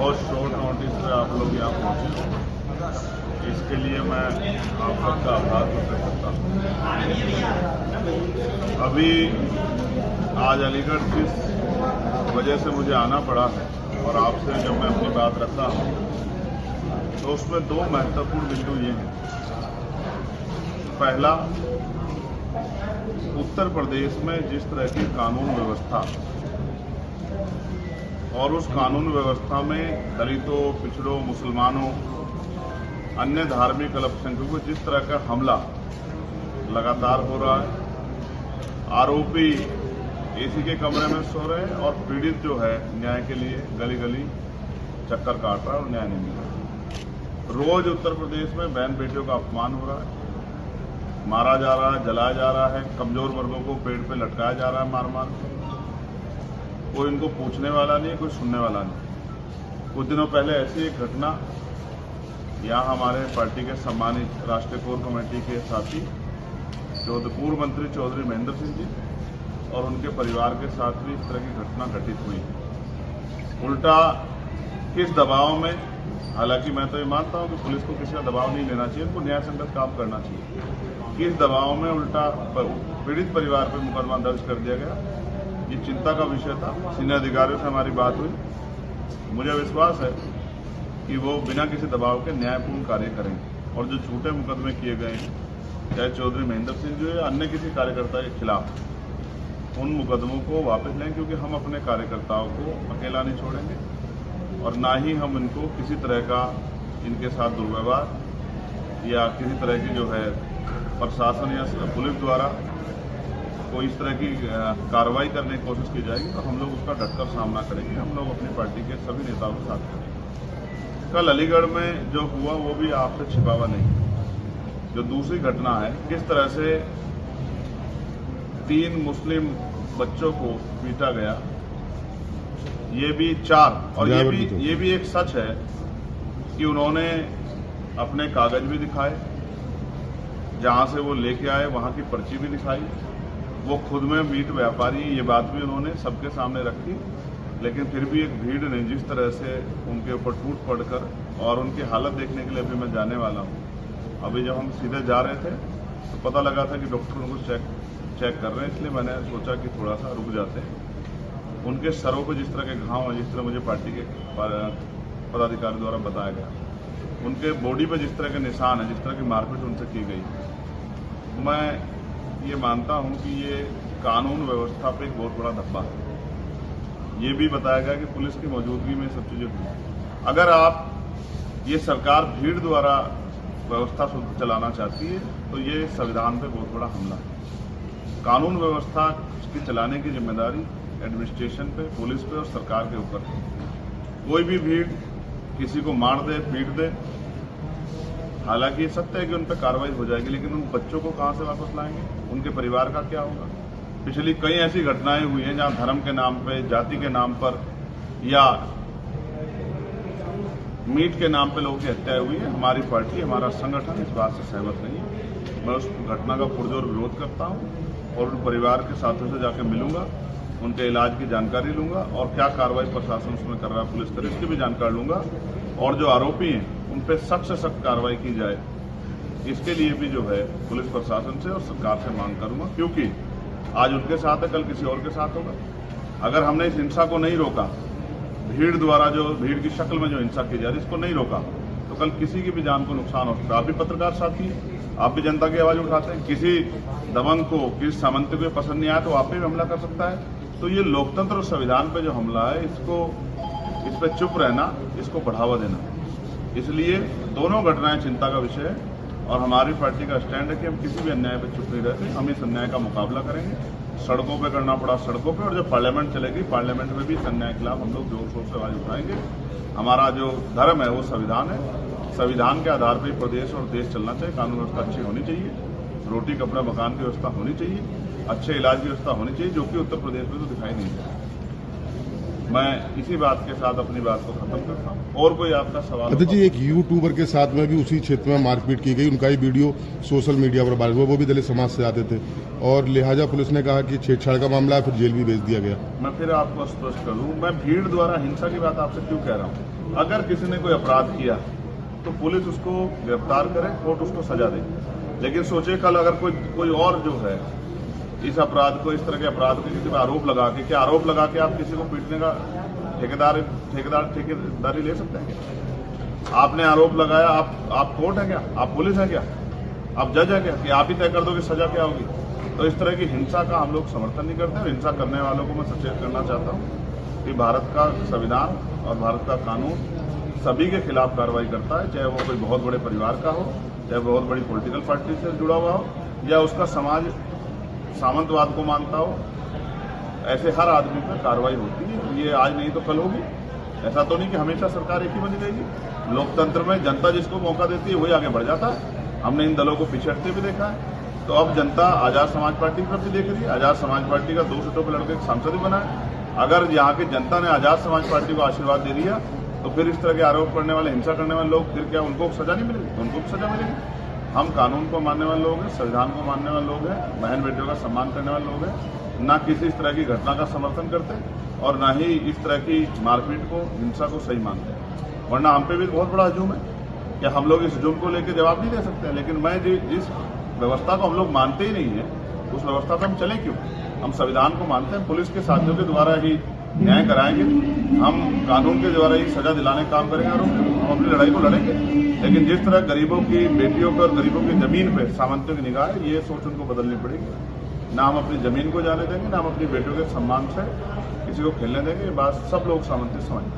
बहुत short notice पे आप लोग यहाँ पहुँचे, इसके लिए मैं आप सबका आभार व्यक्त करता हूँ। अभी आज अलीगढ़ जिस वजह से मुझे आना पड़ा है और आपसे जब मैं अपनी बात रखता हूँ तो उसमें दो महत्वपूर्ण बिंदु ये हैं। पहला, उत्तर प्रदेश में जिस तरह की कानून व्यवस्था और उस कानून व्यवस्था में दलितों, पिछड़ों, मुसलमानों, अन्य धार्मिक अल्पसंख्यकों को जिस तरह का हमला लगातार हो रहा है, आरोपी एसी के कमरे में सो रहे हैं और पीड़ित जो है न्याय के लिए गली गली चक्कर काट रहा है और न्याय नहीं मिल रहा। रोज उत्तर प्रदेश में बहन बेटियों का अपमान हो रहा है, मारा जा रहा है, जलाया जा रहा है, कमजोर वर्गों को पेड़ पे लटकाया जा रहा है मार मार के। कोई इनको पूछने वाला नहीं, कोई सुनने वाला नहीं। कुछ दिनों पहले ऐसी एक घटना यहाँ हमारे पार्टी के सम्मानित राष्ट्रीय कोर कमेटी के साथी पूर्व मंत्री चौधरी महेंद्र सिंह जी और उनके परिवार के साथ भी इस तरह की घटना घटित हुई। उल्टा किस दबाव में, हालांकि मैं तो ये मानता हूं कि पुलिस को किसी का दबाव नहीं लेना चाहिए, उनको न्याय संगत काम करना चाहिए। किस दबाव में उल्टा पीड़ित परिवार पर मुकदमा दर्ज कर दिया गया, ये चिंता का विषय था। सीनियर अधिकारियों से हमारी बात हुई, मुझे विश्वास है कि वो बिना किसी दबाव के न्यायपूर्ण कार्य करेंगे और जो झूठे मुकदमे किए गए हैं, चाहे चौधरी महेंद्र सिंह जी या अन्य किसी कार्यकर्ता के खिलाफ, उन मुकदमों को वापस लें, क्योंकि हम अपने कार्यकर्ताओं को अकेला नहीं छोड़ेंगे और ना ही हम इनको किसी तरह का इनके साथ दुर्व्यवहार या किसी तरह की जो है प्रशासन या पुलिस द्वारा कोई इस तरह की कार्रवाई करने की कोशिश की जाएगी तो हम लोग उसका डटकर सामना करेंगे। हम लोग अपनी पार्टी के सभी नेताओं के साथ करेंगे। कल अलीगढ़ में जो हुआ वो भी आपसे छिपा हुआ नहीं। जो दूसरी घटना है, किस तरह से 3 मुस्लिम बच्चों को पीटा गया, ये भी 4, और ये भी एक सच है कि उन्होंने अपने कागज भी दिखाए, जहां से वो लेके आए वहां की पर्ची भी दिखाई, वो खुद में मीट व्यापारी, ये बात भी उन्होंने सबके सामने रखी। लेकिन फिर भी एक भीड़ ने जिस तरह से उनके ऊपर टूट पड़कर, और उनकी हालत देखने के लिए अभी मैं जाने वाला हूँ। अभी जब हम सीधे जा रहे थे तो पता लगा था कि डॉक्टर उनको चेक कर रहे हैं, इसलिए मैंने सोचा कि थोड़ा सा रुक जाते हैं। उनके सरों पर जिस तरह के घाव हैं, जिस तरह मुझे पार्टी के पदाधिकारी द्वारा बताया गया, उनके बॉडी पर जिस तरह के निशान हैं, जिस तरह की मारपीट उनसे की गई, मैं ये मानता हूं कि ये कानून व्यवस्था पे एक बहुत बड़ा धब्बा है। ये भी बताया गया कि पुलिस की मौजूदगी में सब चीजें हुई। अगर आप ये सरकार भीड़ द्वारा व्यवस्था चलाना चाहती है तो ये संविधान पे बहुत बड़ा हमला है। कानून व्यवस्था की चलाने की जिम्मेदारी एडमिनिस्ट्रेशन पे, पुलिस पे और सरकार के ऊपर है। कोई भी भीड़ किसी को मार दे, पीट दे, हालांकि सत्य है कि उन पर कार्रवाई हो जाएगी, लेकिन उन बच्चों को कहां से वापस लाएंगे, उनके परिवार का क्या होगा। पिछली कई ऐसी घटनाएं हुई हैं जहां धर्म के नाम पे, जाति के नाम पर या मीट के नाम पे लोगों की हत्या हुई है। हमारी पार्टी, हमारा संगठन इस बात से सहमत नहीं है। मैं उस घटना का पुरजोर विरोध करता हूं और उन परिवार के साथियों से जाकर मिलूंगा, उनके इलाज की जानकारी लूंगा और क्या कार्रवाई प्रशासन उसमें कर रहा है, पुलिस कर, इसकी भी जानकारी लूंगा। और जो आरोपी हैं उन पर सख्त से सख्त कार्रवाई की जाए, इसके लिए भी जो है पुलिस प्रशासन से और सरकार से मांग करूंगा, क्योंकि आज उनके साथ है, कल किसी और के साथ होगा। अगर हमने इस हिंसा को नहीं रोका, भीड़ द्वारा जो भीड़ की शक्ल में जो हिंसा की जा रही है, इसको नहीं रोका तो कल किसी की भी जान को नुकसान हो सकता है। आप भी पत्रकार साथी हैं, आप भी जनता की आवाज उठाते हैं। किसी दबंग को, किसी सामंत को पसंद नहीं आया तो आप पे भी हमला कर सकता है। तो ये लोकतंत्र और संविधान पे जो हमला है, इस पे चुप रहना, इसको बढ़ावा देना। इसलिए दोनों घटनाएं चिंता का विषय है और हमारी पार्टी का स्टैंड है कि हम किसी भी अन्याय पर चुप नहीं रहते। हम इस अन्याय का मुकाबला करेंगे, सड़कों पे करना पड़ा सड़कों पे, और जब पार्लियामेंट चलेगी पार्लियामेंट में भी इस अन्याय के खिलाफ हम लोग जोर शोर से आवाज उठाएंगे। हमारा जो धर्म है वो संविधान है, संविधान के आधार पर प्रदेश और देश चलना चाहिए। कानून व्यवस्था अच्छी होनी चाहिए, रोटी कपड़ा मकान की व्यवस्था होनी चाहिए, अच्छे इलाज की व्यवस्था होनी चाहिए, जो कि उत्तर प्रदेश में तो दिखाई नहीं देता। मैं इसी बात के साथ अपनी बात को खत्म करता हूँ। और कोई आपका सवाल? अध्यक्ष जी, एक यूट्यूबर के साथ में भी उसी क्षेत्र में मारपीट की गई, उनका ही वीडियो सोशल मीडिया पर वायरल हुआ, वो भी दलित समाज से आते थे और लिहाजा पुलिस ने कहा कि छेड़छाड़ का मामला है, फिर जेल भी भेज दिया गया। मैं फिर आपको स्पष्ट कर दूं, मैं भीड़ द्वारा हिंसा की बात आपसे क्यों कह रहा हूँ? अगर किसी ने कोई अपराध किया तो पुलिस उसको गिरफ्तार करे, कोर्ट उसको सजा दे। लेकिन सोचिए कल अगर कोई और जो है इस अपराध को, इस तरह के अपराध को किसी पर आरोप लगा के, क्या आरोप लगा के आप किसी को पीटने का ठेकेदारी ले सकते हैं क्या? आपने आरोप लगाया, आप कोर्ट है क्या? आप पुलिस है क्या? आप जज है क्या कि आप ही तय कर दो कि सजा क्या होगी? तो इस तरह की हिंसा का हम लोग समर्थन नहीं करते। और हिंसा करने वालों को मैं सचेत करना चाहता हूँ कि भारत का संविधान और भारत का कानून सभी के खिलाफ कार्रवाई करता है, चाहे वो कोई बहुत बड़े परिवार का हो, चाहे बहुत बड़ी पॉलिटिकल पार्टी से जुड़ा हुआ हो, या उसका समाज सामंतवाद को मानता हो। ऐसे हर आदमी पर कार्रवाई होती है। ये आज नहीं तो कल होगी। ऐसा तो नहीं कि हमेशा सरकार एक ही बनी रहेगी। लोकतंत्र में जनता जिसको मौका देती है वही आगे बढ़ जाता है। हमने इन दलों को पिछड़ते भी देखा है। तो अब जनता आजाद समाज पार्टी पर भी देख रही है। आजाद समाज पार्टी का 2 सीटों पर लड़के सांसद ही बना है। अगर यहाँ की जनता ने आजाद समाज पार्टी को आशीर्वाद दे दिया तो फिर इस तरह के आरोप करने वाले, हिंसा करने वाले लोग, फिर क्या उनको सजा नहीं मिलेगी? तो उनको भी सजा मिलेगी। हम कानून को मानने वाले लोग हैं, संविधान को मानने वाले लोग हैं, बहन बेटियों का सम्मान करने वाले लोग हैं। ना किसी इस तरह की घटना का समर्थन करते और ना ही इस तरह की मारपीट को, हिंसा को सही मानते हैं। वरना हम पे भी बहुत बड़ा हजूम है। क्या हम लोग इस हजूम को लेकर जवाब नहीं दे सकते? लेकिन मैं जिस व्यवस्था को हम लोग मानते ही नहीं है, उस व्यवस्था पर हम चले क्यों? हम संविधान को मानते हैं। पुलिस के साथियों के द्वारा ही न्याय कराएंगे, हम कानून के द्वारा ही सजा दिलाने का काम करेंगे और हम अपनी लड़ाई को लड़ेंगे। लेकिन जिस तरह गरीबों की बेटियों पर, गरीबों की जमीन पर सामंतियों की निगाह है, ये सोच उनको बदलनी पड़ेगी। ना हम अपनी जमीन को जाने देंगे, ना हम अपनी बेटियों के सम्मान से किसी को खेलने देंगे। ये बात सब लोग सामंती समझेंगे।